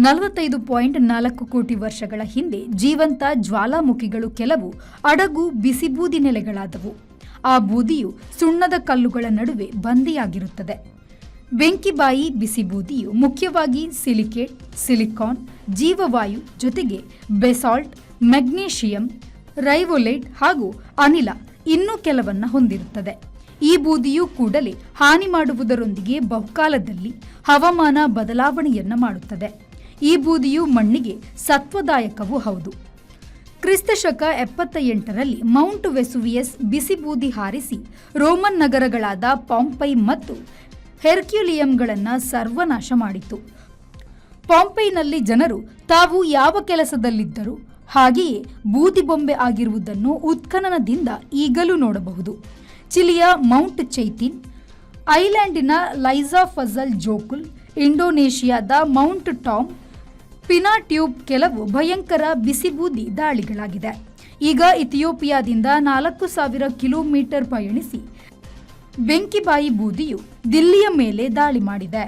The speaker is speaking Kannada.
45.4 ಕೋಟಿ ವರ್ಷಗಳ ಹಿಂದೆ ಜೀವಂತ ಜ್ವಾಲಾಮುಖಿಗಳು ಕೆಲವು ಅಡಗು ಬಿಸಿ ಬೂದಿ ನೆಲೆಗಳಾದವು. ಆ ಬೂದಿಯು ಸುಣ್ಣದ ಕಲ್ಲುಗಳ ನಡುವೆ ಬಂದಿಯಾಗಿರುತ್ತದೆ. ಬೆಂಕಿಬಾಯಿ ಬಿಸಿ ಬೂದಿಯು ಮುಖ್ಯವಾಗಿ ಸಿಲಿಕೇಟ್, ಸಿಲಿಕಾನ್, ಜೀವವಾಯು ಜೊತೆಗೆ ಬೆಸಾಲ್ಟ್, ಮೆಗ್ನೀಷಿಯಂ, ರೈವೊಲೇಟ್ ಹಾಗೂ ಅನಿಲ ಇನ್ನೂ ಕೆಲವನ್ನ ಹೊಂದಿರುತ್ತದೆ. ಈ ಬೂದಿಯು ಕೂಡಲೇ ಹಾನಿ ಮಾಡುವುದರೊಂದಿಗೆ ಬಹುಕಾಲದಲ್ಲಿ ಹವಾಮಾನ ಬದಲಾವಣೆಯನ್ನ ಮಾಡುತ್ತದೆ. ಈ ಬೂದಿಯು ಮಣ್ಣಿಗೆ ಸತ್ವದಾಯಕವೂ ಹೌದು. ಕ್ರಿಸ್ತಶಕ 78ರಲ್ಲಿ ಮೌಂಟ್ ವೆಸುವಿಯಸ್ ಬಿಸಿ ಬೂದಿ ಹಾರಿಸಿ ರೋಮನ್ ನಗರಗಳಾದ ಪಾಂಪೈ ಮತ್ತು ಹೆರ್ಕ್ಯುಲಿಯಂಗಳನ್ನು ಸರ್ವನಾಶ ಮಾಡಿತು. ಪಾಂಪೈನಲ್ಲಿ ಜನರು ತಾವು ಯಾವ ಕೆಲಸದಲ್ಲಿದ್ದರೂ ಹಾಗೆಯೇ ಬೂದಿ ಬೊಂಬೆ ಆಗಿರುವುದನ್ನು ಉತ್ಖನನದಿಂದ ಈಗಲೂ ನೋಡಬಹುದು. ಚಿಲಿಯ ಮೌಂಟ್ ಚೈತಿನ್, ಐಲ್ಯಾಂಡಿನ ಲೈಜಾ ಫಜಲ್ ಜೋಕುಲ್, ಇಂಡೋನೇಷಿಯಾದ ಮೌಂಟ್ ಟಾಮ್, ಪಿನಾಟ್ಯೂಬ್ ಕೆಲವು ಭಯಂಕರ ಬಿಸಿಬೂದಿ ದಾಳಿಗಳಾಗಿದೆ. ಈಗ ಇಥಿಯೋಪಿಯಾದಿಂದ 4000 ಕಿಲೋಮೀಟರ್ ಪಯಣಿಸಿ ಬೆಂಕಿಬಾಯಿ ಬೂದಿಯು ದಿಲ್ಲಿಯ ಮೇಲೆ ದಾಳಿ ಮಾಡಿದೆ.